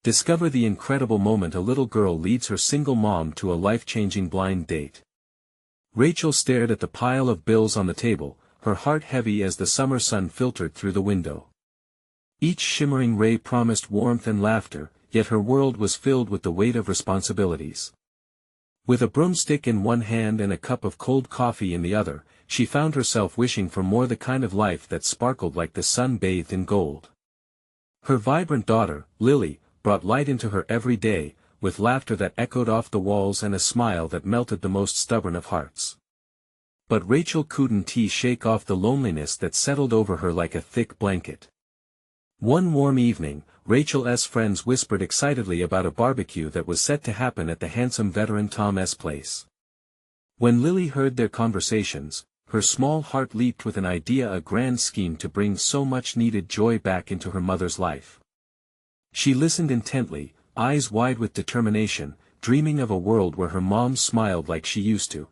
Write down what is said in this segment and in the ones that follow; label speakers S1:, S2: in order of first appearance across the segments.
S1: Discover the incredible moment a little girl leads her single mom to a life-changing blind date. Rachel stared at the pile of bills on the table, her heart heavy as the summer sun filtered through the window. Each shimmering ray promised warmth and laughter, yet her world was filled with the weight of responsibilities. With a broomstick in one hand and a cup of cold coffee in the other, she found herself wishing for more, the kind of life that sparkled like the sun bathed in gold. Her vibrant daughter, Lily, brought light into her every day, with laughter that echoed off the walls and a smile that melted the most stubborn of hearts. But Rachel couldn't shake off the loneliness that settled over her like a thick blanket. One warm evening, Rachel's friends whispered excitedly about a barbecue that was set to happen at the handsome veteran Tom's place. When Lily heard their conversations, her small heart leaped with an idea, a grand scheme to bring so much needed joy back into her mother's life. She listened intently, eyes wide with determination, dreaming of a world where her mom smiled like she used to.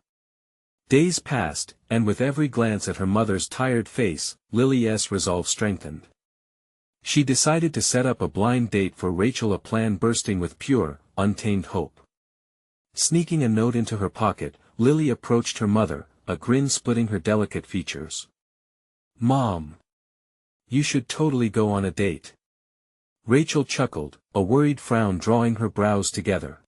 S1: Days passed, and with every glance at her mother's tired face, Lily's resolve strengthened. She decided to set up a blind date for Rachel, a plan bursting with pure, untamed hope. Sneaking a note into her pocket, Lily approached her mother, a grin splitting her delicate features. "Mom! You should totally go on a date." Rachel chuckled, a worried frown drawing her brows together.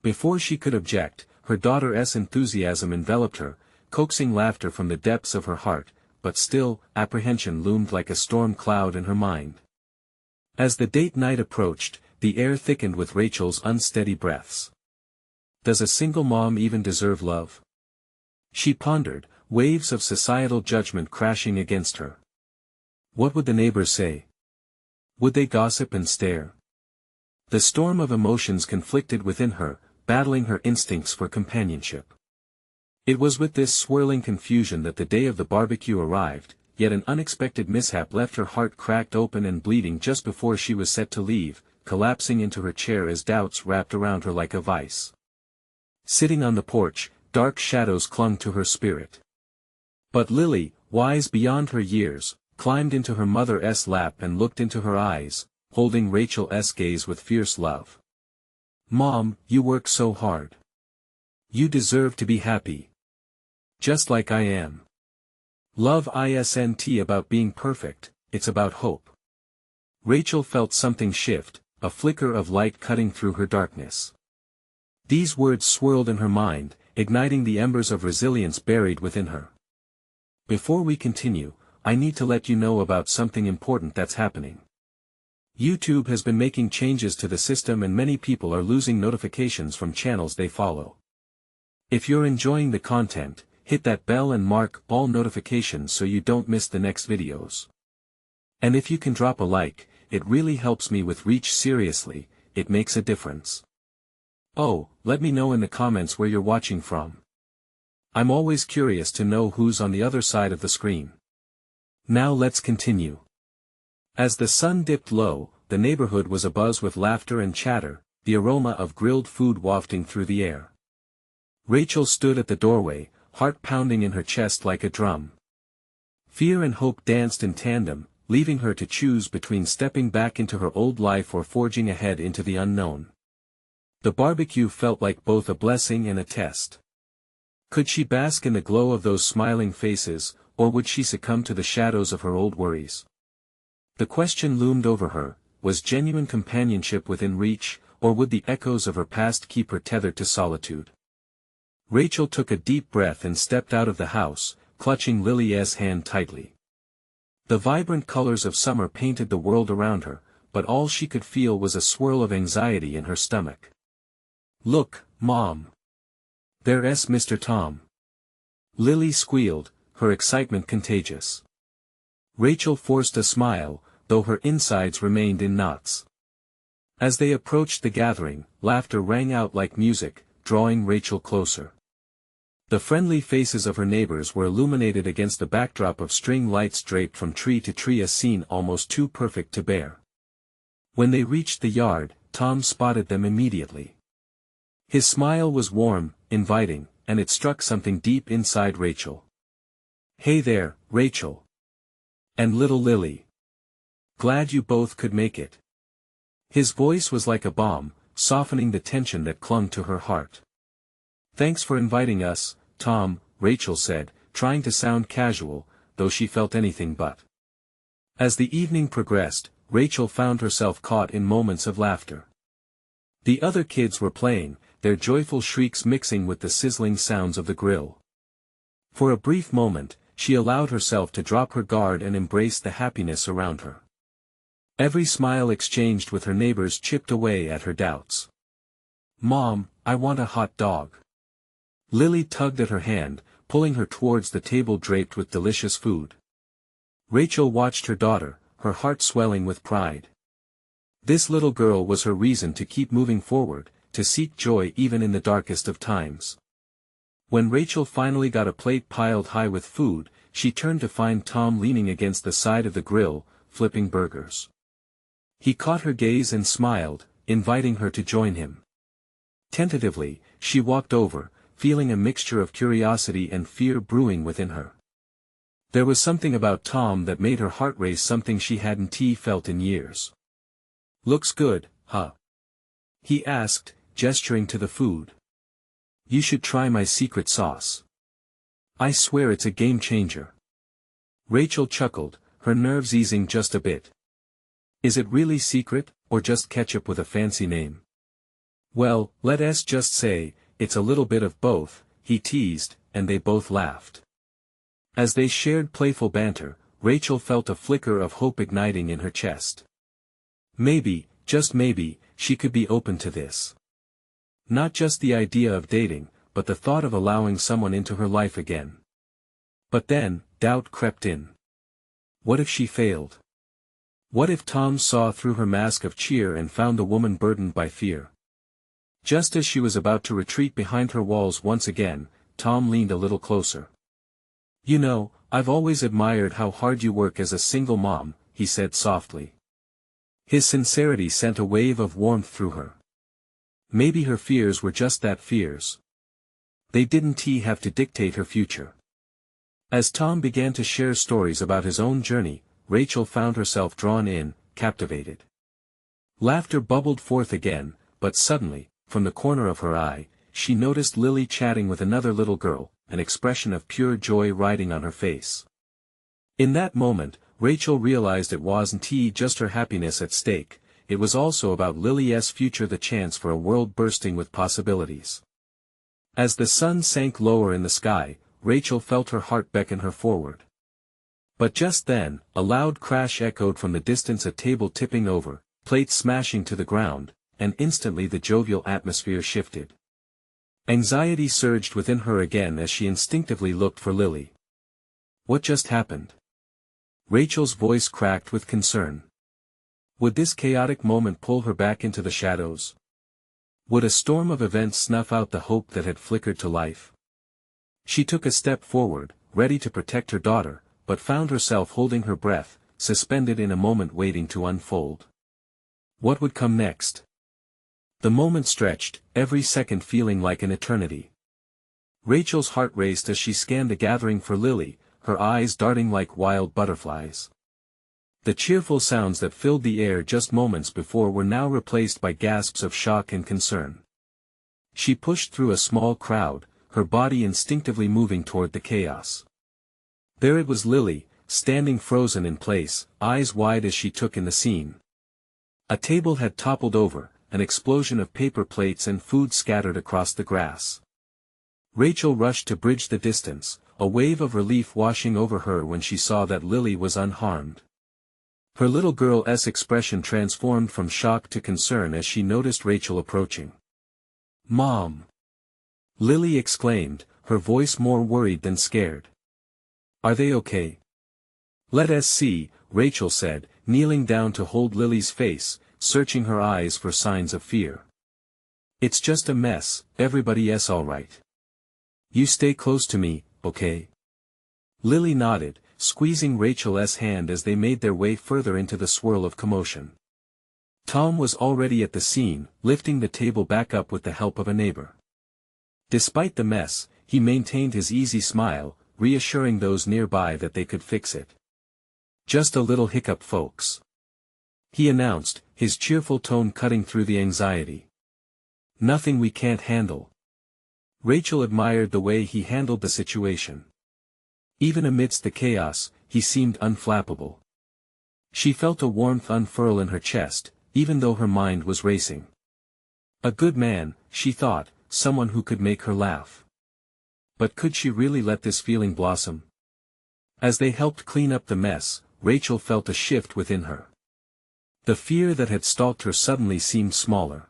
S1: Before she could object, her daughter's enthusiasm enveloped her, coaxing laughter from the depths of her heart, but still, apprehension loomed like a storm cloud in her mind. As the date night approached, the air thickened with Rachel's unsteady breaths. Does a single mom even deserve love? She pondered, waves of societal judgment crashing against her. What would the neighbors say? Would they gossip and stare? The storm of emotions conflicted within her, battling her instincts for companionship. It was with this swirling confusion that the day of the barbecue arrived, yet an unexpected mishap left her heart cracked open and bleeding just before she was set to leave, collapsing into her chair as doubts wrapped around her like a vice. Sitting on the porch, dark shadows clung to her spirit. But Lily, wise beyond her years, climbed into her mother's lap and looked into her eyes, holding Rachel's gaze with fierce love. "Mom, you work so hard. You deserve to be happy. Just like I am. Love isn't about being perfect, it's about hope." Rachel felt something shift, a flicker of light cutting through her darkness. These words swirled in her mind, igniting the embers of resilience buried within her. Before we continue, I need to let you know about something important that's happening. YouTube has been making changes to the system and many people are losing notifications from channels they follow. If you're enjoying the content, hit that bell and mark all notifications so you don't miss the next videos. And if you can drop a like, it really helps me with reach. Seriously, it makes a difference. Oh, let me know in the comments where you're watching from. I'm always curious to know who's on the other side of the screen. Now let's continue. As the sun dipped low, the neighborhood was abuzz with laughter and chatter, the aroma of grilled food wafting through the air. Rachel stood at the doorway, heart pounding in her chest like a drum. Fear and hope danced in tandem, leaving her to choose between stepping back into her old life or forging ahead into the unknown. The barbecue felt like both a blessing and a test. Could she bask in the glow of those smiling faces, or would she succumb to the shadows of her old worries? The question loomed over her, was genuine companionship within reach, or would the echoes of her past keep her tethered to solitude? Rachel took a deep breath and stepped out of the house, clutching Lily's hand tightly. The vibrant colors of summer painted the world around her, but all she could feel was a swirl of anxiety in her stomach. "Look, Mom. There's Mr. Tom." Lily squealed, her excitement contagious. Rachel forced a smile, though her insides remained in knots. As they approached the gathering, laughter rang out like music, drawing Rachel closer. The friendly faces of her neighbors were illuminated against the backdrop of string lights draped from tree to tree, a scene almost too perfect to bear. When they reached the yard, Tom spotted them immediately. His smile was warm, inviting, and it struck something deep inside Rachel. "Hey there, Rachel. And little Lily. Glad you both could make it." His voice was like a balm, softening the tension that clung to her heart. "Thanks for inviting us, Tom," Rachel said, trying to sound casual, though she felt anything but. As the evening progressed, Rachel found herself caught in moments of laughter. The other kids were playing, their joyful shrieks mixing with the sizzling sounds of the grill. For a brief moment, she allowed herself to drop her guard and embrace the happiness around her. Every smile exchanged with her neighbors chipped away at her doubts. "Mom, I want a hot dog." Lily tugged at her hand, pulling her towards the table draped with delicious food. Rachel watched her daughter, her heart swelling with pride. This little girl was her reason to keep moving forward, to seek joy even in the darkest of times. When Rachel finally got a plate piled high with food, she turned to find Tom leaning against the side of the grill, flipping burgers. He caught her gaze and smiled, inviting her to join him. Tentatively, she walked over, feeling a mixture of curiosity and fear brewing within her. There was something about Tom that made her heart race, something she hadn't felt in years. "Looks good, huh?" he asked, gesturing to the food. "You should try my secret sauce. I swear it's a game changer." Rachel chuckled, her nerves easing just a bit. "Is it really secret, or just ketchup with a fancy name?" "Well, let's just say, it's a little bit of both," he teased, and they both laughed. As they shared playful banter, Rachel felt a flicker of hope igniting in her chest. Maybe, just maybe, she could be open to this. Not just the idea of dating, but the thought of allowing someone into her life again. But then, doubt crept in. What if she failed? What if Tom saw through her mask of cheer and found a woman burdened by fear? Just as she was about to retreat behind her walls once again, Tom leaned a little closer. "You know, I've always admired how hard you work as a single mom," he said softly. His sincerity sent a wave of warmth through her. Maybe her fears were just that, fears. They didn't have to dictate her future. As Tom began to share stories about his own journey, Rachel found herself drawn in, captivated. Laughter bubbled forth again, but suddenly, from the corner of her eye, she noticed Lily chatting with another little girl, an expression of pure joy riding on her face. In that moment, Rachel realized it wasn't just her happiness at stake, it was also about Lily's future, the chance for a world bursting with possibilities. As the sun sank lower in the sky, Rachel felt her heart beckon her forward. But just then, a loud crash echoed from the distance, a table tipping over, plates smashing to the ground, and instantly the jovial atmosphere shifted. Anxiety surged within her again as she instinctively looked for Lily. What just happened? Rachel's voice cracked with concern. Would this chaotic moment pull her back into the shadows? Would a storm of events snuff out the hope that had flickered to life? She took a step forward, ready to protect her daughter, but found herself holding her breath, suspended in a moment waiting to unfold. What would come next? The moment stretched, every second feeling like an eternity. Rachel's heart raced as she scanned the gathering for Lily, her eyes darting like wild butterflies. The cheerful sounds that filled the air just moments before were now replaced by gasps of shock and concern. She pushed through a small crowd, her body instinctively moving toward the chaos. There it was, Lily, standing frozen in place, eyes wide as she took in the scene. A table had toppled over, an explosion of paper plates and food scattered across the grass. Rachel rushed to bridge the distance, a wave of relief washing over her when she saw that Lily was unharmed. Her little girl's expression transformed from shock to concern as she noticed Rachel approaching. "Mom!" Lily exclaimed, her voice more worried than scared. "Are they okay?" "Let us see," Rachel said, kneeling down to hold Lily's face, searching her eyes for signs of fear. "It's just a mess, everybody's all right. You stay close to me, okay?" Lily nodded, squeezing Rachel's hand as they made their way further into the swirl of commotion. Tom was already at the scene, lifting the table back up with the help of a neighbor. Despite the mess, he maintained his easy smile, reassuring those nearby that they could fix it. "Just a little hiccup, folks," he announced, his cheerful tone cutting through the anxiety. Nothing we can't handle. Rachel admired the way he handled the situation. Even amidst the chaos, he seemed unflappable. She felt a warmth unfurl in her chest, even though her mind was racing. A good man, she thought, someone who could make her laugh. But could she really let this feeling blossom? As they helped clean up the mess, Rachel felt a shift within her. The fear that had stalked her suddenly seemed smaller.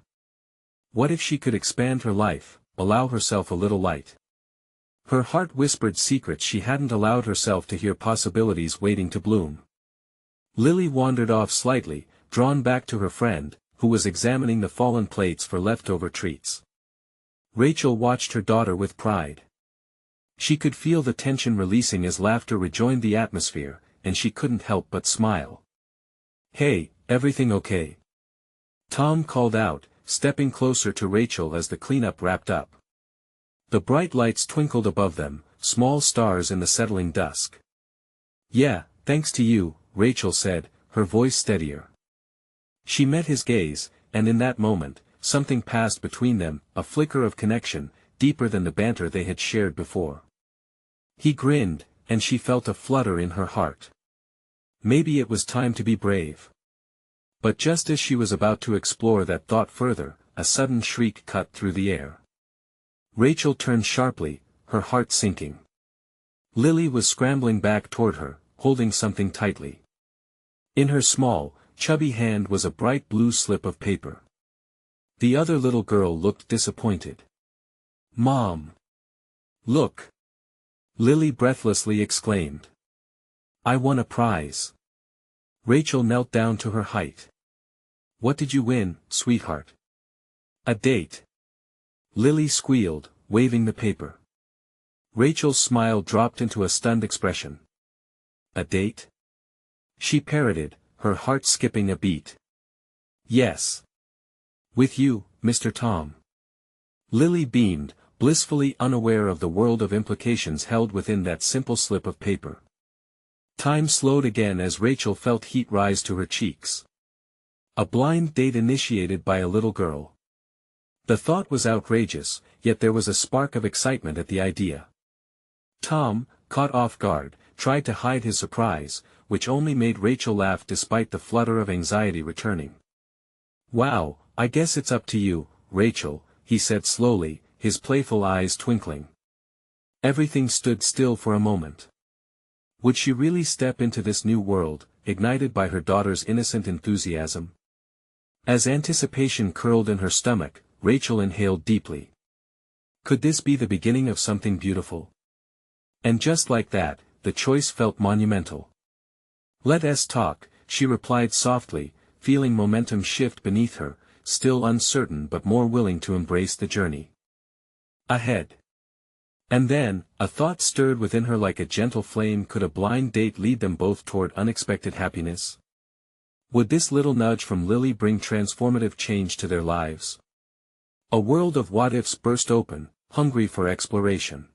S1: What if she could expand her life, allow herself a little light? Her heart whispered secrets she hadn't allowed herself to hear, possibilities waiting to bloom. Lily wandered off slightly, drawn back to her friend, who was examining the fallen plates for leftover treats. Rachel watched her daughter with pride. She could feel the tension releasing as laughter rejoined the atmosphere, and she couldn't help but smile. "Hey, everything okay?" Tom called out, stepping closer to Rachel as the cleanup wrapped up. The bright lights twinkled above them, small stars in the settling dusk. "Yeah, thanks to you," Rachel said, her voice steadier. She met his gaze, and in that moment, something passed between them, a flicker of connection, deeper than the banter they had shared before. He grinned, and she felt a flutter in her heart. Maybe it was time to be brave. But just as she was about to explore that thought further, a sudden shriek cut through the air. Rachel turned sharply, her heart sinking. Lily was scrambling back toward her, holding something tightly. In her small, chubby hand was a bright blue slip of paper. The other little girl looked disappointed. "Mom! Look!" Lily breathlessly exclaimed. "I won a prize." Rachel knelt down to her height. "What did you win, sweetheart?" "A date." Lily squealed, waving the paper. Rachel's smile dropped into a stunned expression. "A date?" She parroted, her heart skipping a beat. "Yes. With you, Mr. Tom." Lily beamed, blissfully unaware of the world of implications held within that simple slip of paper. Time slowed again as Rachel felt heat rise to her cheeks. A blind date initiated by a little girl. The thought was outrageous, yet there was a spark of excitement at the idea. Tom, caught off guard, tried to hide his surprise, which only made Rachel laugh despite the flutter of anxiety returning. "Wow, I guess it's up to you, Rachel," he said slowly, his playful eyes twinkling. Everything stood still for a moment. Would she really step into this new world, ignited by her daughter's innocent enthusiasm? As anticipation curled in her stomach, Rachel inhaled deeply. Could this be the beginning of something beautiful? And just like that, the choice felt monumental. "Let's talk," she replied softly, feeling momentum shift beneath her, still uncertain but more willing to embrace the journey ahead. And then, a thought stirred within her like a gentle flame. Could a blind date lead them both toward unexpected happiness? Would this little nudge from Lily bring transformative change to their lives? A world of what-ifs burst open, hungry for exploration.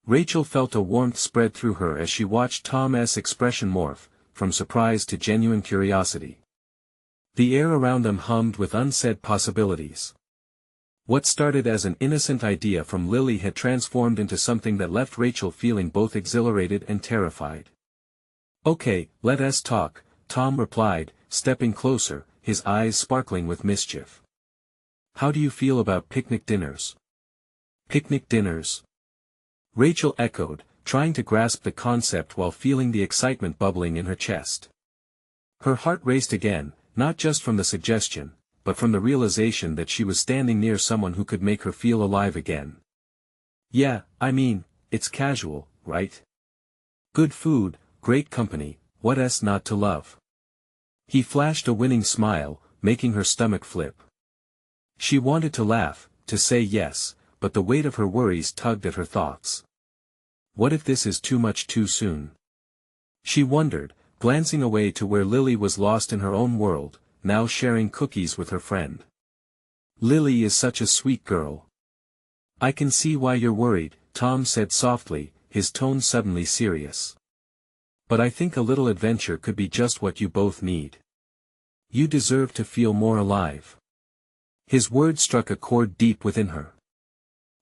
S1: Rachel felt a warmth spread through her as she watched Tom's expression morph, from surprise to genuine curiosity. The air around them hummed with unsaid possibilities. What started as an innocent idea from Lily had transformed into something that left Rachel feeling both exhilarated and terrified. "Okay, let's talk," Tom replied, stepping closer, his eyes sparkling with mischief. "How do you feel about picnic dinners?" "Picnic dinners?" Rachel echoed, trying to grasp the concept while feeling the excitement bubbling in her chest. Her heart raced again, not just from the suggestion, but from the realization that she was standing near someone who could make her feel alive again. "Yeah, I mean, it's casual, right? Good food, great company, what's not to love?" He flashed a winning smile, making her stomach flip. She wanted to laugh, to say yes, but the weight of her worries tugged at her thoughts. What if this is too much too soon? She wondered, glancing away to where Lily was lost in her own world, now sharing cookies with her friend. "Lily is such a sweet girl." "I can see why you're worried," Tom said softly, his tone suddenly serious. "But I think a little adventure could be just what you both need." You deserve to feel more alive. His words struck a chord deep within her.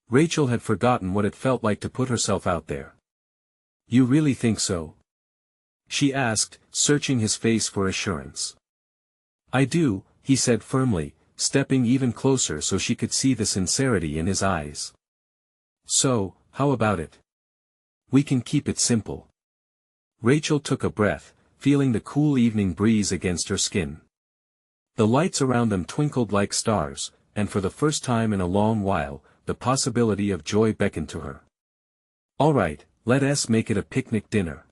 S1: Rachel had forgotten what it felt like to put herself out there. You really think so? She asked, searching his face for assurance. I do, he said firmly, stepping even closer so she could see the sincerity in his eyes. So, how about it? We can keep it simple. Rachel took a breath, feeling the cool evening breeze against her skin. The lights around them twinkled like stars, and for the first time in a long while, the possibility of joy beckoned to her. All right, let us make it a picnic dinner.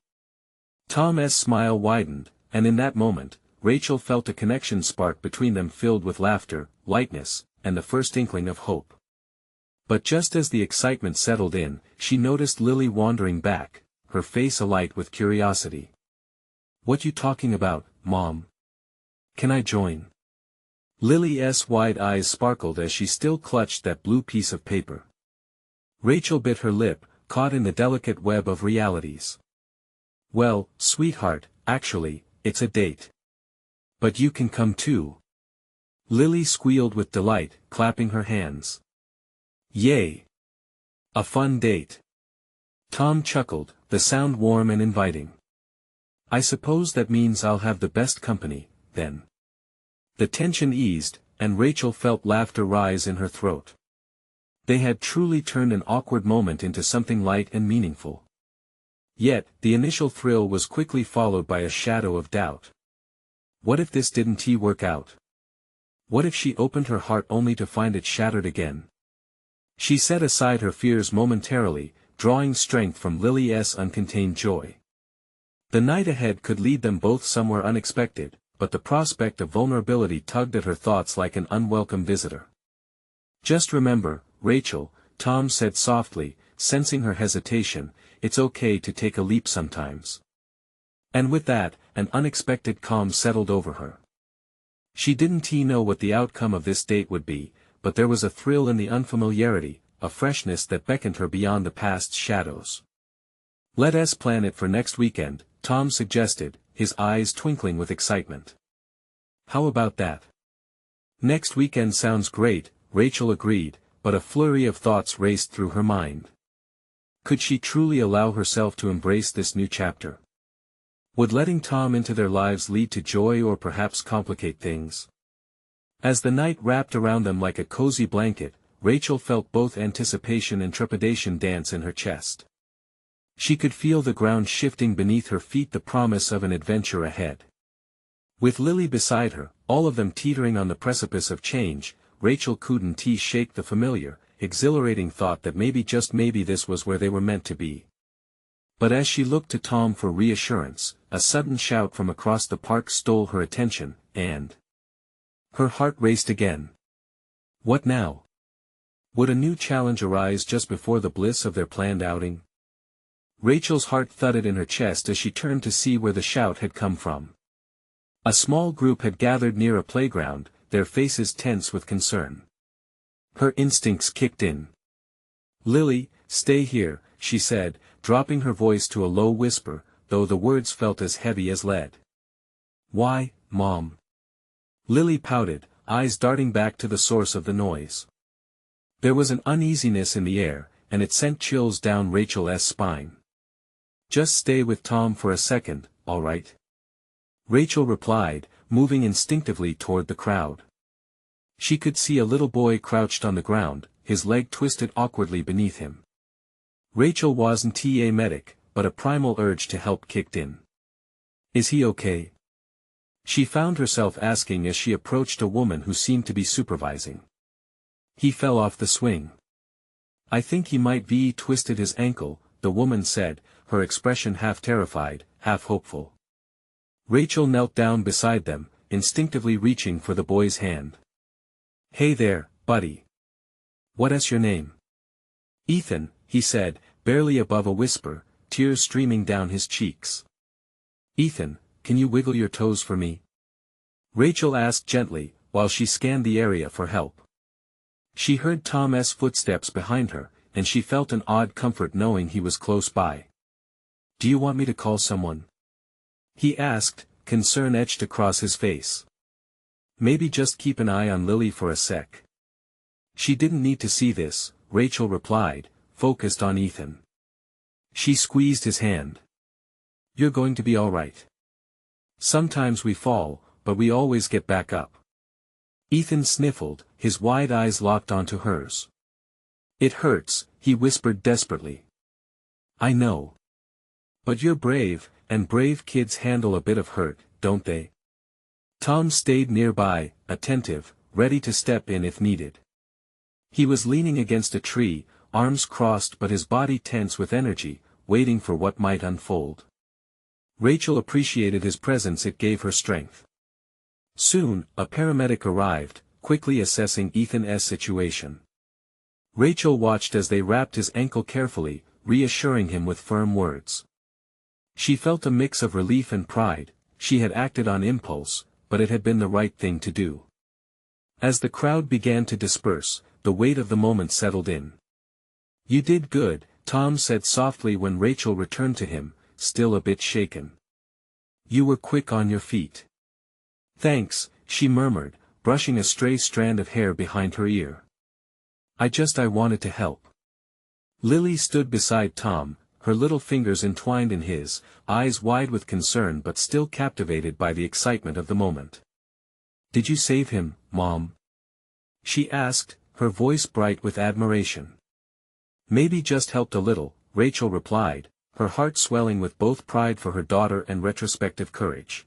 S1: Tom's smile widened, and in that moment, Rachel felt a connection spark between them filled with laughter, lightness, and the first inkling of hope. But just as the excitement settled in, she noticed Lily wandering back, her face alight with curiosity. What you talking about, Mom? Can I join? Lily's wide eyes sparkled as she still clutched that blue piece of paper. Rachel bit her lip, caught in the delicate web of realities. Well, sweetheart, actually, it's a date. But you can come too. Lily squealed with delight, clapping her hands. Yay! A fun date. Tom chuckled, the sound warm and inviting. I suppose that means I'll have the best company, then. The tension eased, and Rachel felt laughter rise in her throat. They had truly turned an awkward moment into something light and meaningful. Yet, the initial thrill was quickly followed by a shadow of doubt. What if this didn't work out? What if she opened her heart only to find it shattered again? She set aside her fears momentarily, drawing strength from Lily's uncontained joy. The night ahead could lead them both somewhere unexpected, but the prospect of vulnerability tugged at her thoughts like an unwelcome visitor. Just remember, Rachel, Tom said softly, sensing her hesitation, it's okay to take a leap sometimes. And with that, an unexpected calm settled over her. She didn't know what the outcome of this date would be, but there was a thrill in the unfamiliarity, a freshness that beckoned her beyond the past's shadows. Let us plan it for next weekend, Tom suggested, his eyes twinkling with excitement. How about that? Next weekend sounds great, Rachel agreed, but a flurry of thoughts raced through her mind. Could she truly allow herself to embrace this new chapter? Would letting Tom into their lives lead to joy or perhaps complicate things? As the night wrapped around them like a cozy blanket, Rachel felt both anticipation and trepidation dance in her chest. She could feel the ground shifting beneath her feet, the promise of an adventure ahead. With Lily beside her, all of them teetering on the precipice of change, Rachel couldn't shake the familiar, exhilarating thought that maybe just maybe this was where they were meant to be. But as she looked to Tom for reassurance, a sudden shout from across the park stole her attention, and her heart raced again. What now? Would a new challenge arise just before the bliss of their planned outing? Rachel's heart thudded in her chest as she turned to see where the shout had come from. A small group had gathered near a playground, their faces tense with concern. Her instincts kicked in. Lily, stay here, she said, dropping her voice to a low whisper, though the words felt as heavy as lead. Why, Mom? Lily pouted, eyes darting back to the source of the noise. There was an uneasiness in the air, and it sent chills down Rachel's spine. Just stay with Tom for a second, all right? Rachel replied, moving instinctively toward the crowd. She could see a little boy crouched on the ground, his leg twisted awkwardly beneath him. Rachel wasn't a medic, but a primal urge to help kicked in. Is he okay? She found herself asking as she approached a woman who seemed to be supervising. He fell off the swing. I think he might be twisted his ankle, the woman said, her expression half terrified, half hopeful. Rachel knelt down beside them, instinctively reaching for the boy's hand. Hey there, buddy. What's your name? Ethan, he said, barely above a whisper, tears streaming down his cheeks. Ethan, can you wiggle your toes for me? Rachel asked gently, while she scanned the area for help. She heard Tom's footsteps behind her, and she felt an odd comfort knowing he was close by. Do you want me to call someone? He asked, concern etched across his face. Maybe just keep an eye on Lily for a sec. She didn't need to see this, Rachel replied, focused on Ethan. She squeezed his hand. You're going to be all right. Sometimes we fall, but we always get back up. Ethan sniffled, his wide eyes locked onto hers. It hurts, he whispered desperately. I know. But you're brave, and brave kids handle a bit of hurt, don't they? Tom stayed nearby, attentive, ready to step in if needed. He was leaning against a tree, arms crossed but his body tense with energy, waiting for what might unfold. Rachel appreciated his presence. It gave her strength. Soon, a paramedic arrived, quickly assessing Ethan's situation. Rachel watched as they wrapped his ankle carefully, reassuring him with firm words. She felt a mix of relief and pride. She had acted on impulse, but it had been the right thing to do. As the crowd began to disperse, the weight of the moment settled in. You did good, Tom said softly when Rachel returned to him, still a bit shaken. You were quick on your feet. Thanks, she murmured, brushing a stray strand of hair behind her ear. I wanted to help. Lily stood beside Tom, her little fingers entwined in his, eyes wide with concern but still captivated by the excitement of the moment. Did you save him, Mom? She asked, her voice bright with admiration. Maybe just helped a little, Rachel replied, her heart swelling with both pride for her daughter and retrospective courage.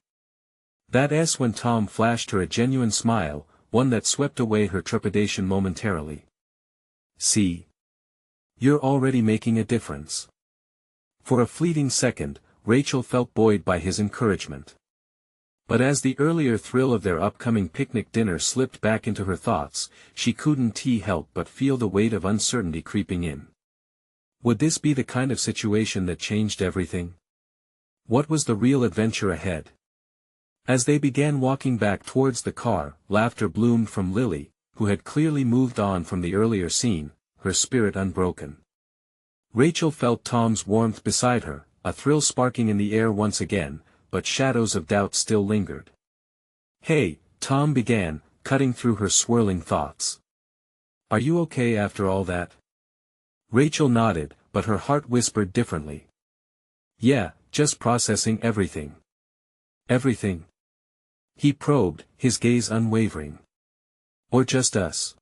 S1: That's when Tom flashed her a genuine smile, one that swept away her trepidation momentarily. See? You're already making a difference. For a fleeting second, Rachel felt buoyed by his encouragement. But as the earlier thrill of their upcoming picnic dinner slipped back into her thoughts, she couldn't help but feel the weight of uncertainty creeping in. Would this be the kind of situation that changed everything? What was the real adventure ahead? As they began walking back towards the car, laughter bloomed from Lily, who had clearly moved on from the earlier scene, her spirit unbroken. Rachel felt Tom's warmth beside her, a thrill sparking in the air once again, but shadows of doubt still lingered. Hey, Tom began, cutting through her swirling thoughts. Are you okay after all that? Rachel nodded, but her heart whispered differently. Yeah, just processing everything. Everything? He probed, his gaze unwavering. Or just us?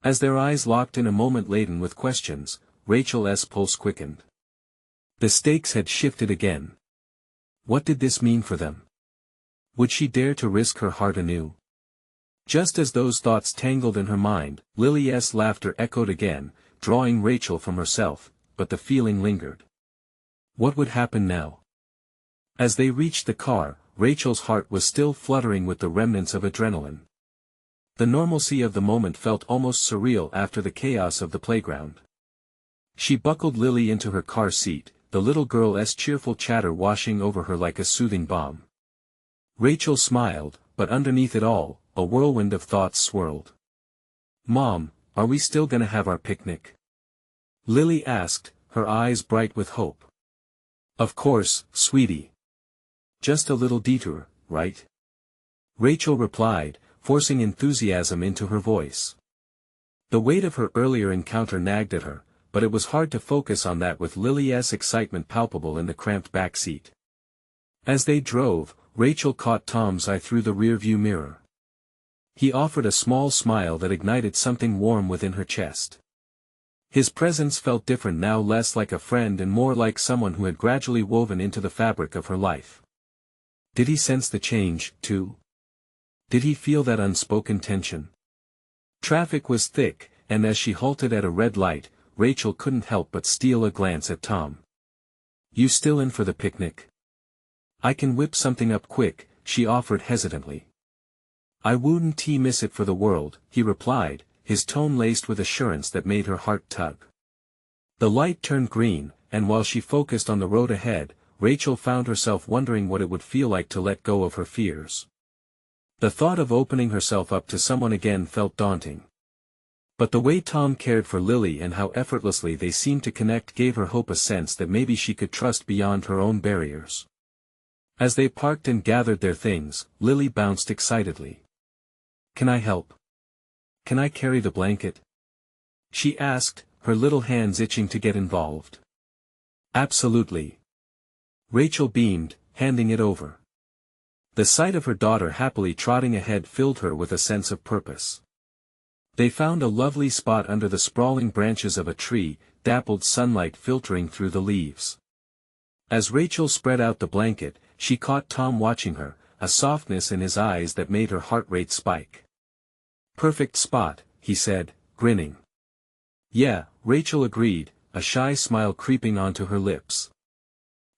S1: As their eyes locked in a moment laden with questions, Rachel's pulse quickened. The stakes had shifted again. What did this mean for them? Would she dare to risk her heart anew? Just as those thoughts tangled in her mind, Lily's laughter echoed again, drawing Rachel from herself, but the feeling lingered. What would happen now? As they reached the car, Rachel's heart was still fluttering with the remnants of adrenaline. The normalcy of the moment felt almost surreal after the chaos of the playground. She buckled Lily into her car seat, the little girl's cheerful chatter washing over her like a soothing balm. Rachel smiled, but underneath it all, a whirlwind of thoughts swirled. Mom, are we still gonna have our picnic? Lily asked, her eyes bright with hope. Of course, sweetie. Just a little detour, right? Rachel replied, forcing enthusiasm into her voice. The weight of her earlier encounter nagged at her, but it was hard to focus on that with Lily's excitement palpable in the cramped back seat. As they drove, Rachel caught Tom's eye through the rearview mirror. He offered a small smile that ignited something warm within her chest. His presence felt different now, less like a friend and more like someone who had gradually woven into the fabric of her life. Did he sense the change, too? Did he feel that unspoken tension? Traffic was thick, and as she halted at a red light, Rachel couldn't help but steal a glance at Tom. You still in for the picnic? I can whip something up quick, she offered hesitantly. I wouldn't miss it for the world, he replied, his tone laced with assurance that made her heart tug. The light turned green, and while she focused on the road ahead, Rachel found herself wondering what it would feel like to let go of her fears. The thought of opening herself up to someone again felt daunting. But the way Tom cared for Lily and how effortlessly they seemed to connect gave her hope, a sense that maybe she could trust beyond her own barriers. As they parked and gathered their things, Lily bounced excitedly. Can I help? Can I carry the blanket? She asked, her little hands itching to get involved. Absolutely. Rachel beamed, handing it over. The sight of her daughter happily trotting ahead filled her with a sense of purpose. They found a lovely spot under the sprawling branches of a tree, dappled sunlight filtering through the leaves. As Rachel spread out the blanket, she caught Tom watching her, a softness in his eyes that made her heart rate spike. Perfect spot, he said, grinning. Yeah, Rachel agreed, a shy smile creeping onto her lips.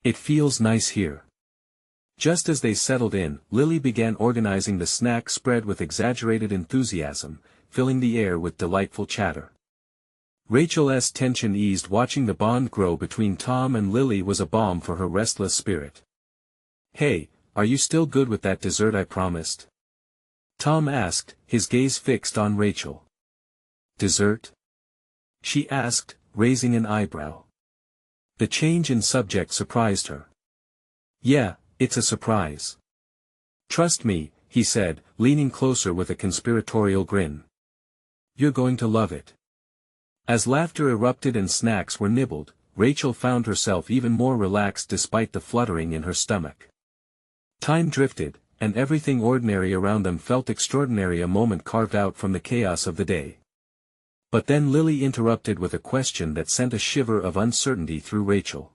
S1: It feels nice here. Just as they settled in, Lily began organizing the snack spread with exaggerated enthusiasm, filling the air with delightful chatter. Rachel's tension eased watching the bond grow between Tom and Lily was a balm for her restless spirit. Hey, are you still good with that dessert I promised? Tom asked, his gaze fixed on Rachel. Dessert? She asked, raising an eyebrow. The change in subject surprised her. Yeah, it's a surprise. Trust me, he said, leaning closer with a conspiratorial grin. You're going to love it. As laughter erupted and snacks were nibbled, Rachel found herself even more relaxed despite the fluttering in her stomach. Time drifted, and everything ordinary around them felt extraordinary, a moment carved out from the chaos of the day. But then Lily interrupted with a question that sent a shiver of uncertainty through Rachel.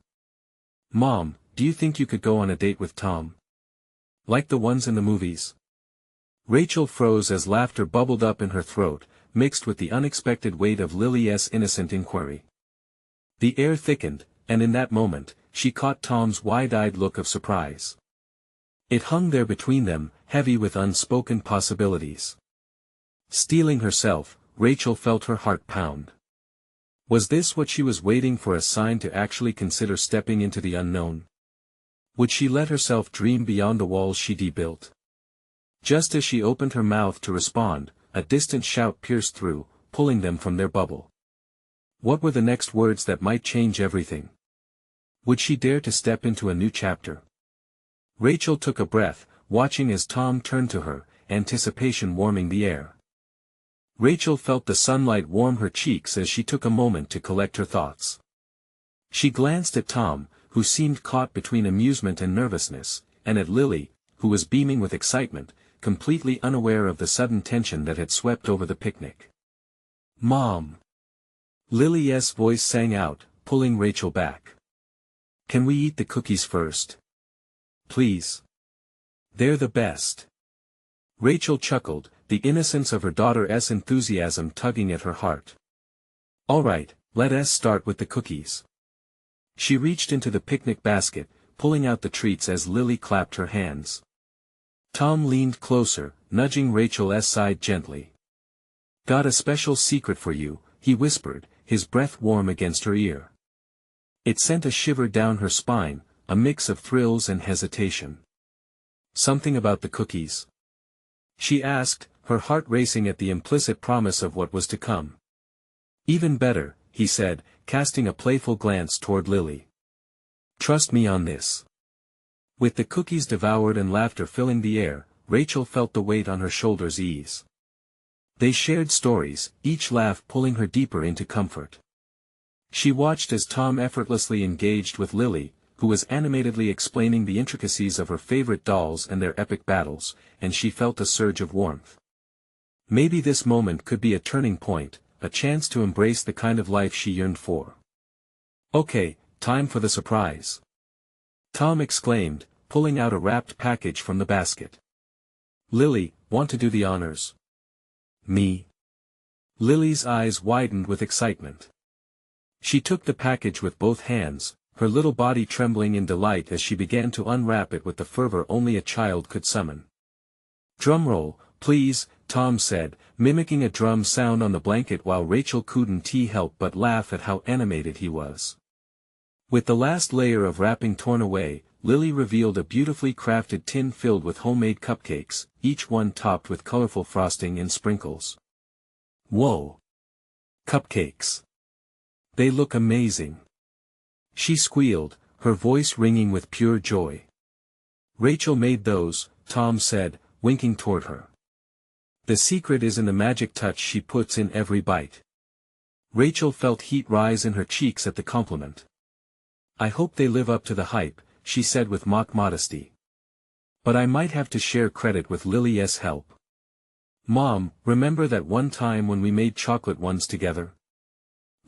S1: Mom, do you think you could go on a date with Tom? Like the ones in the movies? Rachel froze as laughter bubbled up in her throat, mixed with the unexpected weight of Lily's innocent inquiry. The air thickened, and in that moment, she caught Tom's wide-eyed look of surprise. It hung there between them, heavy with unspoken possibilities. Steeling herself, Rachel felt her heart pound. Was this what she was waiting for, a sign to actually consider stepping into the unknown? Would she let herself dream beyond the walls she built? Just as she opened her mouth to respond, a distant shout pierced through, pulling them from their bubble. What were the next words that might change everything? Would she dare to step into a new chapter? Rachel took a breath, watching as Tom turned to her, anticipation warming the air. Rachel felt the sunlight warm her cheeks as she took a moment to collect her thoughts. She glanced at Tom, who seemed caught between amusement and nervousness, and at Lily, who was beaming with excitement, completely unaware of the sudden tension that had swept over the picnic. Mom! Lily's voice sang out, pulling Rachel back. Can we eat the cookies first? Please. They're the best. Rachel chuckled, the innocence of her daughter's enthusiasm tugging at her heart. All right, let us start with the cookies. She reached into the picnic basket, pulling out the treats as Lily clapped her hands. Tom leaned closer, nudging Rachel's side gently. Got a special secret for you, he whispered, his breath warm against her ear. It sent a shiver down her spine, a mix of thrills and hesitation. Something about the cookies? She asked, her heart racing at the implicit promise of what was to come. Even better, he said, casting a playful glance toward Lily. Trust me on this. With the cookies devoured and laughter filling the air, Rachel felt the weight on her shoulders ease. They shared stories, each laugh pulling her deeper into comfort. She watched as Tom effortlessly engaged with Lily, who was animatedly explaining the intricacies of her favorite dolls and their epic battles, and she felt a surge of warmth. Maybe this moment could be a turning point, a chance to embrace the kind of life she yearned for. Okay, time for the surprise. Tom exclaimed, pulling out a wrapped package from the basket. Lily, want to do the honors? Me? Lily's eyes widened with excitement. She took the package with both hands, her little body trembling in delight as she began to unwrap it with the fervor only a child could summon. Drumroll, please, Tom said, mimicking a drum sound on the blanket while Rachel couldn't help but laugh at how animated he was. With the last layer of wrapping torn away, Lily revealed a beautifully crafted tin filled with homemade cupcakes, each one topped with colorful frosting and sprinkles. Whoa! Cupcakes! They look amazing! She squealed, her voice ringing with pure joy. Rachel made those, Tom said, winking toward her. The secret is in the magic touch she puts in every bite. Rachel felt heat rise in her cheeks at the compliment. I hope they live up to the hype, she said with mock modesty. But I might have to share credit with Lily's help. Mom, remember that one time when we made chocolate ones together?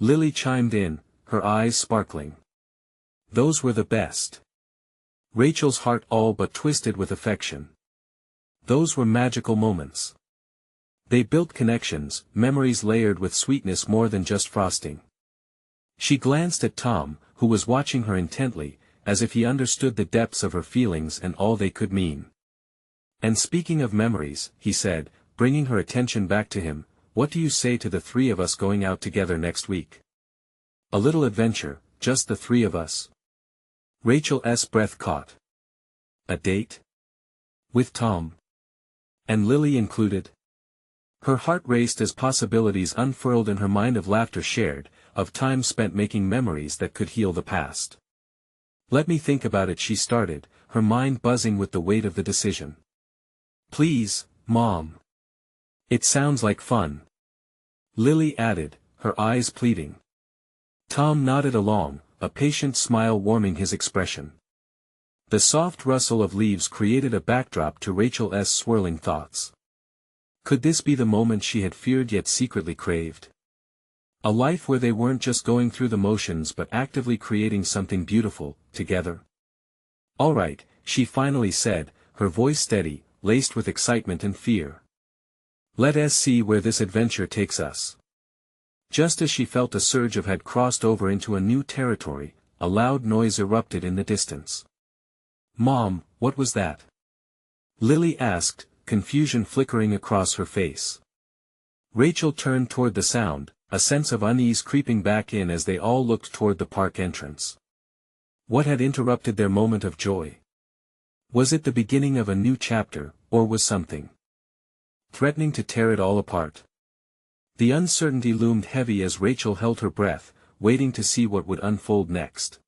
S1: Lily chimed in, her eyes sparkling. Those were the best. Rachel's heart all but twisted with affection. Those were magical moments. They built connections, memories layered with sweetness more than just frosting. She glanced at Tom, who was watching her intently, as if he understood the depths of her feelings and all they could mean. And speaking of memories, he said, bringing her attention back to him, what do you say to the three of us going out together next week? A little adventure, just the three of us. Rachel's breath caught. A date? With Tom? And Lily included? Her heart raced as possibilities unfurled in her mind of laughter shared, of time spent making memories that could heal the past. Let me think about it, she started, her mind buzzing with the weight of the decision. Please, Mom. It sounds like fun. Lily added, her eyes pleading. Tom nodded along, a patient smile warming his expression. The soft rustle of leaves created a backdrop to Rachel's swirling thoughts. Could this be the moment she had feared yet secretly craved? A life where they weren't just going through the motions but actively creating something beautiful, together. All right, she finally said, her voice steady, laced with excitement and fear. Let us see where this adventure takes us. Just as she felt a surge of had crossed over into a new territory, a loud noise erupted in the distance. Mom, what was that? Lily asked, confusion flickering across her face. Rachel turned toward the sound, a sense of unease creeping back in as they all looked toward the park entrance. What had interrupted their moment of joy? Was it the beginning of a new chapter, or was something threatening to tear it all apart? The uncertainty loomed heavy as Rachel held her breath, waiting to see what would unfold next.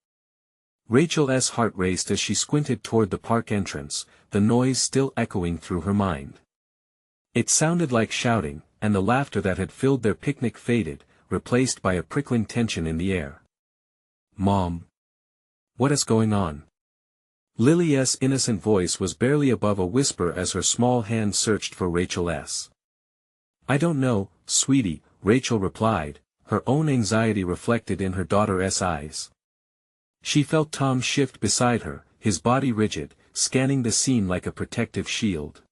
S1: Rachel's heart raced as she squinted toward the park entrance, the noise still echoing through her mind. It sounded like shouting, and the laughter that had filled their picnic faded, replaced by a prickling tension in the air. Mom. What is going on? Lily's innocent voice was barely above a whisper as her small hand searched for Rachel's. I don't know, sweetie, Rachel replied, her own anxiety reflected in her daughter's eyes. She felt Tom shift beside her, his body rigid, scanning the scene like a protective shield.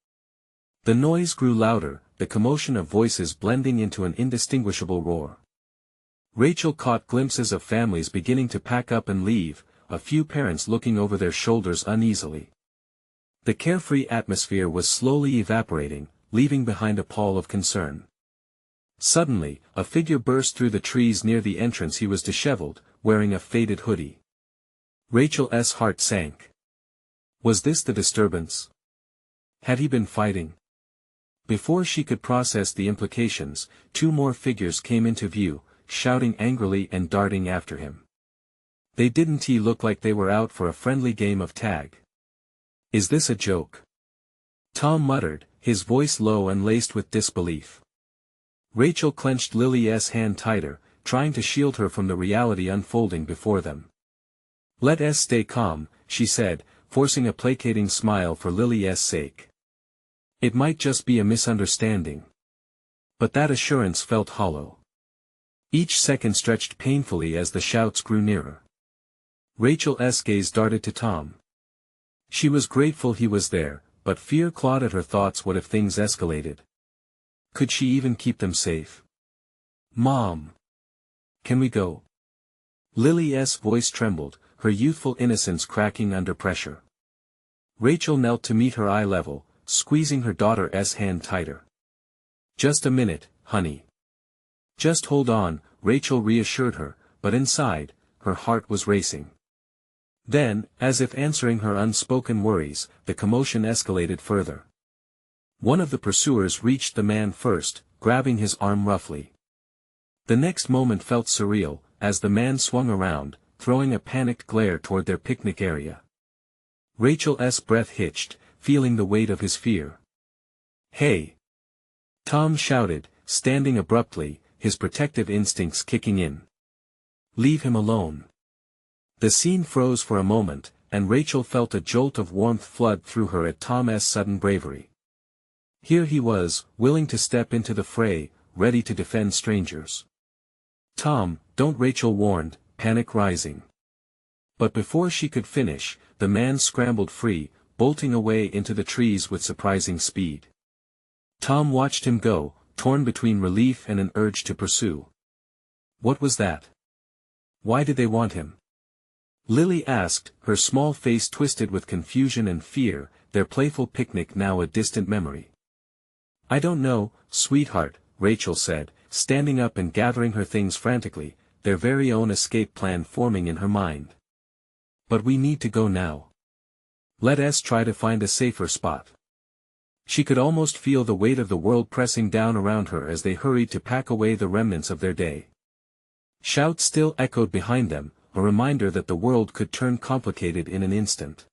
S1: The noise grew louder, the commotion of voices blending into an indistinguishable roar. Rachel caught glimpses of families beginning to pack up and leave, a few parents looking over their shoulders uneasily. The carefree atmosphere was slowly evaporating, leaving behind a pall of concern. Suddenly, a figure burst through the trees near the entrance. He was disheveled, wearing a faded hoodie. Rachel's heart sank. Was this the disturbance? Had he been fighting? Before she could process the implications, two more figures came into view, shouting angrily and darting after him. They didn't look like they were out for a friendly game of tag. Is this a joke? Tom muttered, his voice low and laced with disbelief. Rachel clenched Lily's hand tighter, trying to shield her from the reality unfolding before them. Let us stay calm, she said, forcing a placating smile for Lily's sake. It might just be a misunderstanding. But that assurance felt hollow. Each second stretched painfully as the shouts grew nearer. Rachel's gaze darted to Tom. She was grateful he was there, but fear clawed at her thoughts. What if things escalated? Could she even keep them safe? Mom! Can we go? Lily's voice trembled, her youthful innocence cracking under pressure. Rachel knelt to meet her eye level, squeezing her daughter's hand tighter. Just a minute, honey. Just hold on, Rachel reassured her, but inside, her heart was racing. Then, as if answering her unspoken worries, the commotion escalated further. One of the pursuers reached the man first, grabbing his arm roughly. The next moment felt surreal, as the man swung around, throwing a panicked glare toward their picnic area. Rachel's breath hitched, feeling the weight of his fear. Hey! Tom shouted, standing abruptly, his protective instincts kicking in. Leave him alone. The scene froze for a moment, and Rachel felt a jolt of warmth flood through her at Tom's sudden bravery. Here he was, willing to step into the fray, ready to defend strangers. Tom, don't, Rachel warned, panic rising. But before she could finish, the man scrambled free, bolting away into the trees with surprising speed. Tom watched him go, torn between relief and an urge to pursue. What was that? Why did they want him? Lily asked, her small face twisted with confusion and fear, their playful picnic now a distant memory. I don't know, sweetheart, Rachel said, standing up and gathering her things frantically, their very own escape plan forming in her mind. But we need to go now. Let us try to find a safer spot. She could almost feel the weight of the world pressing down around her as they hurried to pack away the remnants of their day. Shouts still echoed behind them, a reminder that the world could turn complicated in an instant.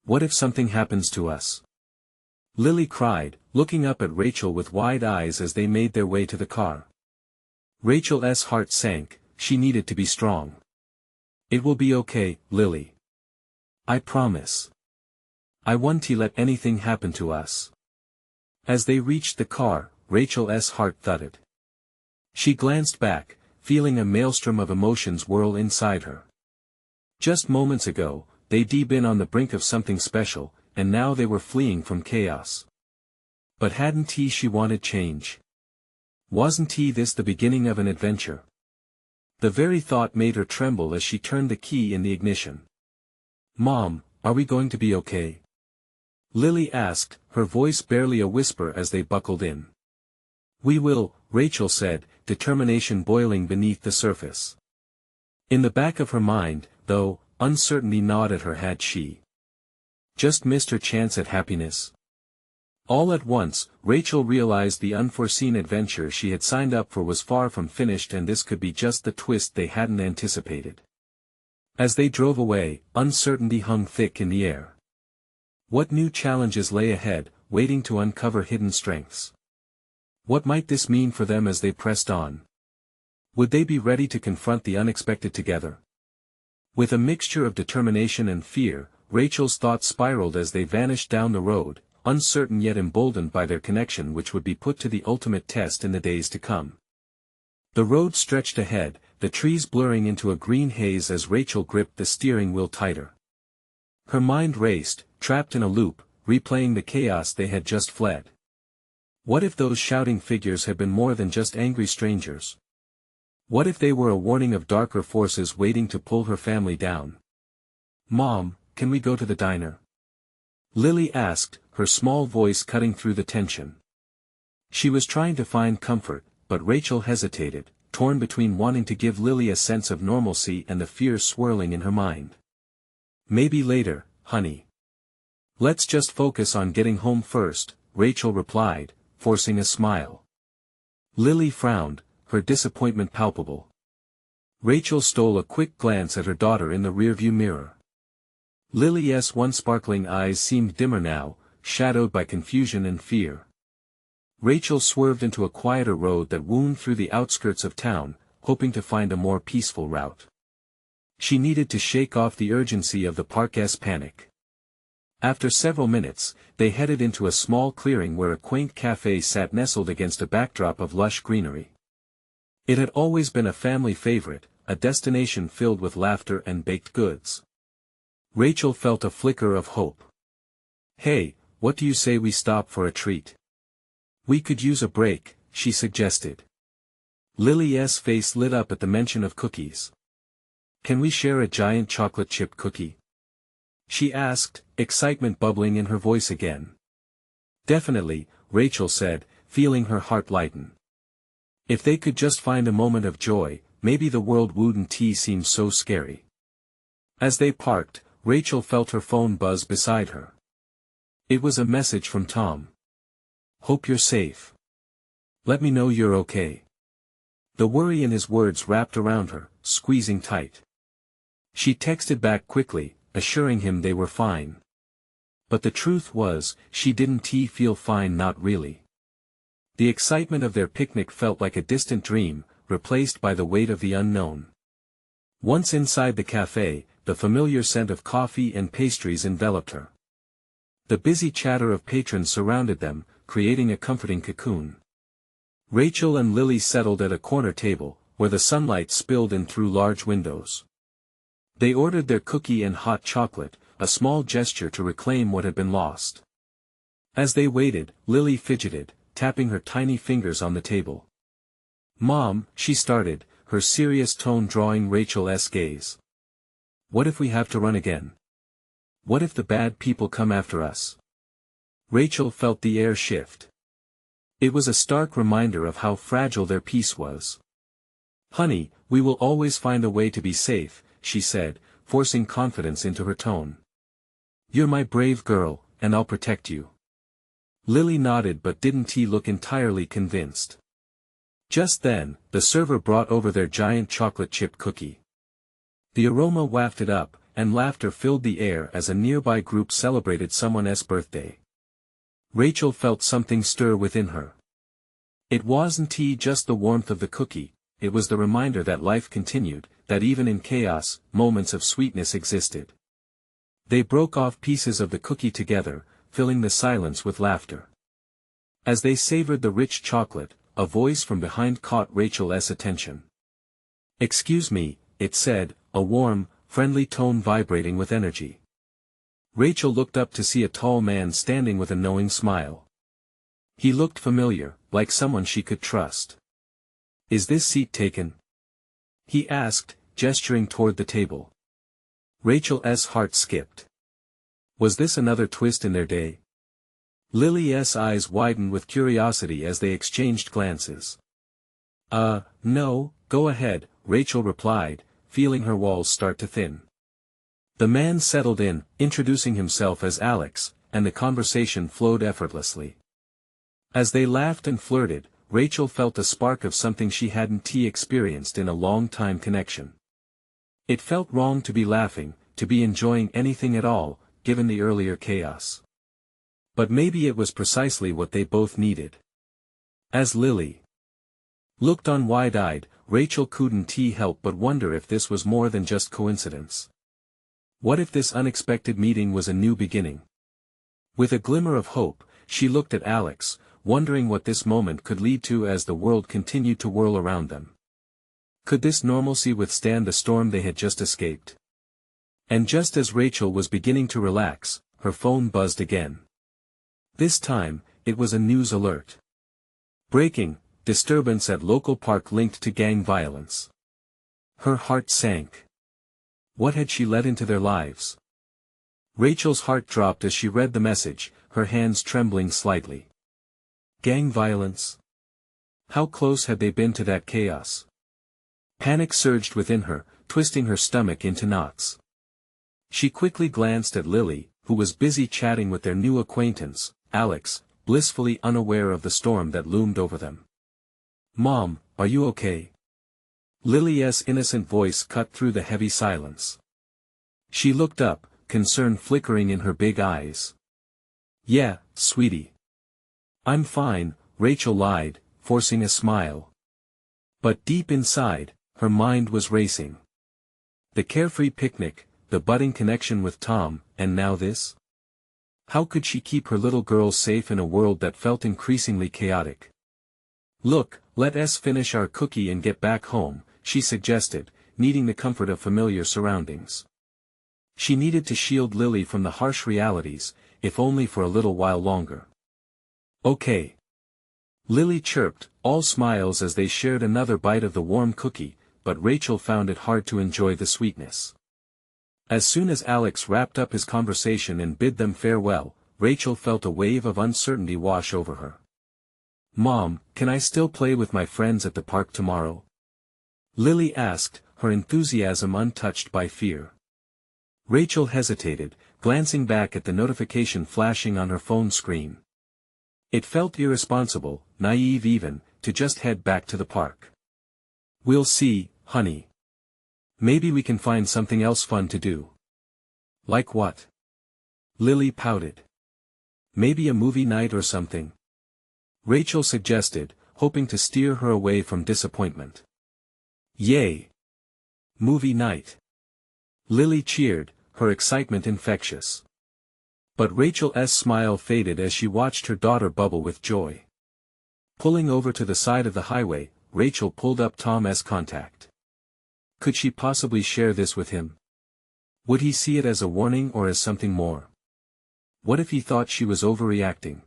S1: What if something happens to us? Lily cried, looking up at Rachel with wide eyes as they made their way to the car. Rachel's heart sank, she needed to be strong. It will be okay, Lily. I promise. I won't let anything happen to us. As they reached the car, Rachel's heart thudded. She glanced back, feeling a maelstrom of emotions whirl inside her. Just moments ago, they'd been on the brink of something special, and now they were fleeing from chaos. But hadn't she wanted change? Wasn't this the beginning of an adventure? The very thought made her tremble as she turned the key in the ignition. Mom, are we going to be okay? Lily asked, her voice barely a whisper as they buckled in. We will, Rachel said, determination boiling beneath the surface. In the back of her mind, though, uncertainty gnawed at her. Had she just missed her chance at happiness? All at once, Rachel realized the unforeseen adventure she had signed up for was far from finished, and this could be just the twist they hadn't anticipated. As they drove away, uncertainty hung thick in the air. What new challenges lay ahead, waiting to uncover hidden strengths? What might this mean for them as they pressed on? Would they be ready to confront the unexpected together? With a mixture of determination and fear, Rachel's thoughts spiraled as they vanished down the road, uncertain yet emboldened by their connection which would be put to the ultimate test in the days to come. The road stretched ahead, the trees blurring into a green haze as Rachel gripped the steering wheel tighter. Her mind raced, trapped in a loop, replaying the chaos they had just fled. What if those shouting figures had been more than just angry strangers? What if they were a warning of darker forces waiting to pull her family down? Mom, can we go to the diner? Lily asked, her small voice cutting through the tension. She was trying to find comfort, but Rachel hesitated, torn between wanting to give Lily a sense of normalcy and the fear swirling in her mind. Maybe later, honey. Let's just focus on getting home first, Rachel replied, forcing a smile. Lily frowned, her disappointment palpable. Rachel stole a quick glance at her daughter in the rearview mirror. Lily's once sparkling eyes seemed dimmer now, shadowed by confusion and fear. Rachel swerved into a quieter road that wound through the outskirts of town, hoping to find a more peaceful route. She needed to shake off the urgency of the park's panic. After several minutes, they headed into a small clearing where a quaint cafe sat nestled against a backdrop of lush greenery. It had always been a family favorite, a destination filled with laughter and baked goods. Rachel felt a flicker of hope. Hey, what do you say we stop for a treat? We could use a break, she suggested. Lily's face lit up at the mention of cookies. Can we share a giant chocolate chip cookie? She asked, excitement bubbling in her voice again. Definitely, Rachel said, feeling her heart lighten. If they could just find a moment of joy, maybe the world wouldn't seem so scary. As they parked, Rachel felt her phone buzz beside her. It was a message from Tom. Hope you're safe. Let me know you're okay. The worry in his words wrapped around her, squeezing tight. She texted back quickly, assuring him they were fine. But the truth was, she didn't feel fine, not really. The excitement of their picnic felt like a distant dream, replaced by the weight of the unknown. Once inside the cafe, the familiar scent of coffee and pastries enveloped her. The busy chatter of patrons surrounded them, creating a comforting cocoon. Rachel and Lily settled at a corner table, where the sunlight spilled in through large windows. They ordered their cookie and hot chocolate, a small gesture to reclaim what had been lost. As they waited, Lily fidgeted, tapping her tiny fingers on the table. "Mom," she started, her serious tone drawing Rachel's gaze. "What if we have to run again? What if the bad people come after us?" Rachel felt the air shift. It was a stark reminder of how fragile their peace was. "Honey, we will always find a way to be safe," she said, forcing confidence into her tone. "You're my brave girl, and I'll protect you." Lily nodded, but didn't look entirely convinced. Just then, the server brought over their giant chocolate chip cookie. The aroma wafted up, and laughter filled the air as a nearby group celebrated someone's birthday. Rachel felt something stir within her. It wasn't just the warmth of the cookie, it was the reminder that life continued, that even in chaos, moments of sweetness existed. They broke off pieces of the cookie together, filling the silence with laughter. As they savored the rich chocolate, a voice from behind caught Rachel's attention. "Excuse me," it said, a warm, friendly tone vibrating with energy. Rachel looked up to see a tall man standing with a knowing smile. He looked familiar, like someone she could trust. "Is this seat taken?" he asked, gesturing toward the table. Rachel's heart skipped. Was this another twist in their day? Lily's eyes widened with curiosity as they exchanged glances. No, go ahead," Rachel replied, feeling her walls start to thin. The man settled in, introducing himself as Alex, and the conversation flowed effortlessly. As they laughed and flirted, Rachel felt a spark of something she hadn't experienced in a long-time connection. It felt wrong to be laughing, to be enjoying anything at all, given the earlier chaos. But maybe it was precisely what they both needed. As Lily looked on wide-eyed, Rachel couldn't help but wonder if this was more than just coincidence. What if this unexpected meeting was a new beginning? With a glimmer of hope, she looked at Alex, wondering what this moment could lead to as the world continued to whirl around them. Could this normalcy withstand the storm they had just escaped? And just as Rachel was beginning to relax, her phone buzzed again. This time, it was a news alert. Breaking, disturbance at local park linked to gang violence. Her heart sank. What had she let into their lives? Rachel's heart dropped as she read the message, her hands trembling slightly. Gang violence? How close had they been to that chaos? Panic surged within her, twisting her stomach into knots. She quickly glanced at Lily, who was busy chatting with their new acquaintance, Alex, blissfully unaware of the storm that loomed over them. "Mom, are you okay?" Lily's innocent voice cut through the heavy silence. She looked up, concern flickering in her big eyes. "Yeah, sweetie. I'm fine," Rachel lied, forcing a smile. But deep inside, her mind was racing. The carefree picnic, the budding connection with Tom, and now this? How could she keep her little girl safe in a world that felt increasingly chaotic? "Look, let us finish our cookie and get back home," she suggested, needing the comfort of familiar surroundings. She needed to shield Lily from the harsh realities, if only for a little while longer. "Okay." Lily chirped, all smiles as they shared another bite of the warm cookie, but Rachel found it hard to enjoy the sweetness. As soon as Alex wrapped up his conversation and bid them farewell, Rachel felt a wave of uncertainty wash over her. "Mom, can I still play with my friends at the park tomorrow?" Lily asked, her enthusiasm untouched by fear. Rachel hesitated, glancing back at the notification flashing on her phone screen. It felt irresponsible, naive even, to just head back to the park. "We'll see, honey. Maybe we can find something else fun to do." "Like what?" Lily pouted. "Maybe a movie night or something." Rachel suggested, hoping to steer her away from disappointment. Yay! Movie night. Lily cheered, her excitement infectious. But Rachel's smile faded as she watched her daughter bubble with joy. Pulling over to the side of the highway, Rachel pulled up Tom's contact. Could she possibly share this with him? Would he see it as a warning or as something more? What if he thought she was overreacting?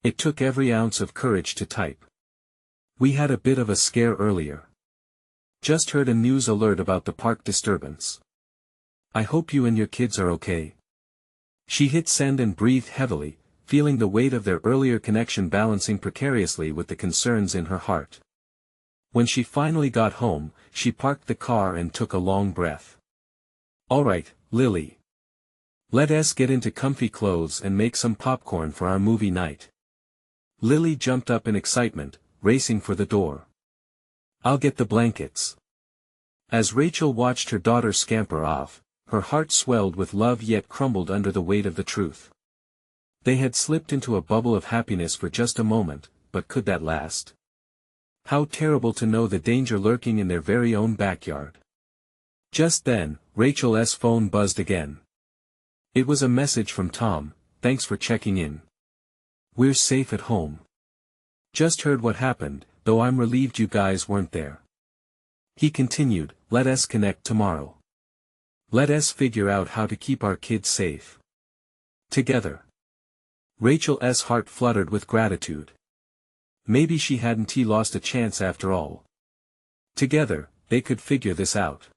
S1: It took every ounce of courage to type. We had a bit of a scare earlier. Just heard a news alert about the park disturbance. I hope you and your kids are okay. She hit send and breathed heavily, feeling the weight of their earlier connection balancing precariously with the concerns in her heart. When she finally got home, she parked the car and took a long breath. All right, Lily. Let's get into comfy clothes and make some popcorn for our movie night. Lily jumped up in excitement, racing for the door. I'll get the blankets. As Rachel watched her daughter scamper off, her heart swelled with love yet crumbled under the weight of the truth. They had slipped into a bubble of happiness for just a moment, but could that last? How terrible to know the danger lurking in their very own backyard. Just then, Rachel's phone buzzed again. It was a message from Tom, thanks for checking in. We're safe at home. Just heard what happened, though I'm relieved you guys weren't there. He continued, let's connect tomorrow. Let's figure out how to keep our kids safe. Together. Rachel's heart fluttered with gratitude. Maybe she hadn't lost a chance after all. Together, they could figure this out.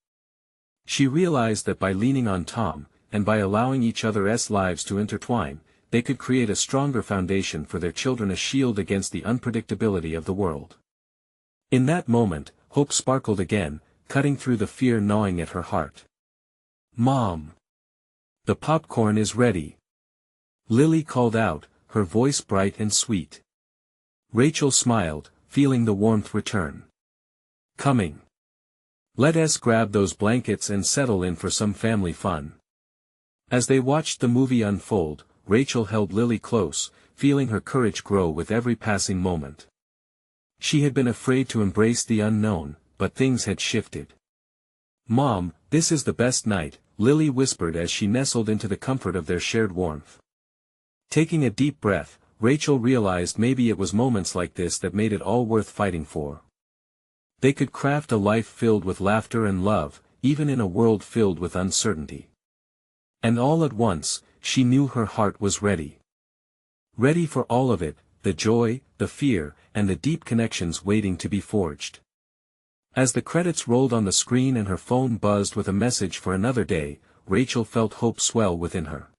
S1: She realized that by leaning on Tom, and by allowing each other's lives to intertwine, they could create a stronger foundation for their children, a shield against the unpredictability of the world. In that moment, hope sparkled again, cutting through the fear gnawing at her heart. Mom! The popcorn is ready. Lily called out, her voice bright and sweet. Rachel smiled, feeling the warmth return. Coming. Let's grab those blankets and settle in for some family fun. As they watched the movie unfold, Rachel held Lily close, feeling her courage grow with every passing moment. She had been afraid to embrace the unknown, but things had shifted. Mom, this is the best night, Lily whispered as she nestled into the comfort of their shared warmth. Taking a deep breath, Rachel realized maybe it was moments like this that made it all worth fighting for. They could craft a life filled with laughter and love, even in a world filled with uncertainty. And all at once, she knew her heart was ready. Ready for all of it, the joy, the fear, and the deep connections waiting to be forged. As the credits rolled on the screen and her phone buzzed with a message for another day, Rachel felt hope swell within her.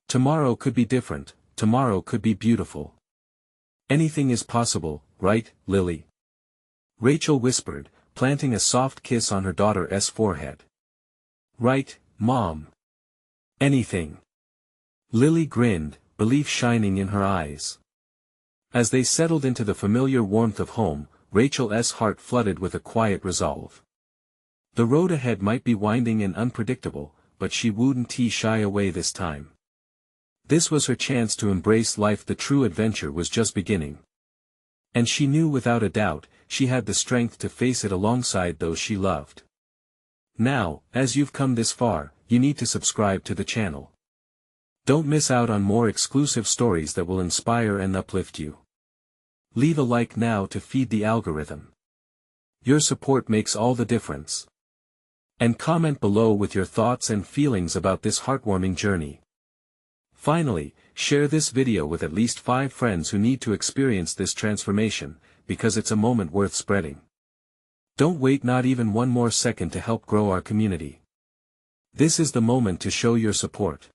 S1: Tomorrow could be different, tomorrow could be beautiful. Anything is possible, right, Lily? Rachel whispered, planting a soft kiss on her daughter's forehead. Right, Mom. Anything. Lily grinned, belief shining in her eyes. As they settled into the familiar warmth of home, Rachel's heart flooded with a quiet resolve. The road ahead might be winding and unpredictable, but she wouldn't shy away this time. This was her chance to embrace life. The true adventure was just beginning. And she knew without a doubt, she had the strength to face it alongside those she loved. Now, as you've come this far, you need to subscribe to the channel. Don't miss out on more exclusive stories that will inspire and uplift you. Leave a like now to feed the algorithm. Your support makes all the difference. And comment below with your thoughts and feelings about this heartwarming journey. Finally, share this video with at least 5 friends who need to experience this transformation, because it's a moment worth spreading. Don't wait not even one more second to help grow our community. This is the moment to show your support.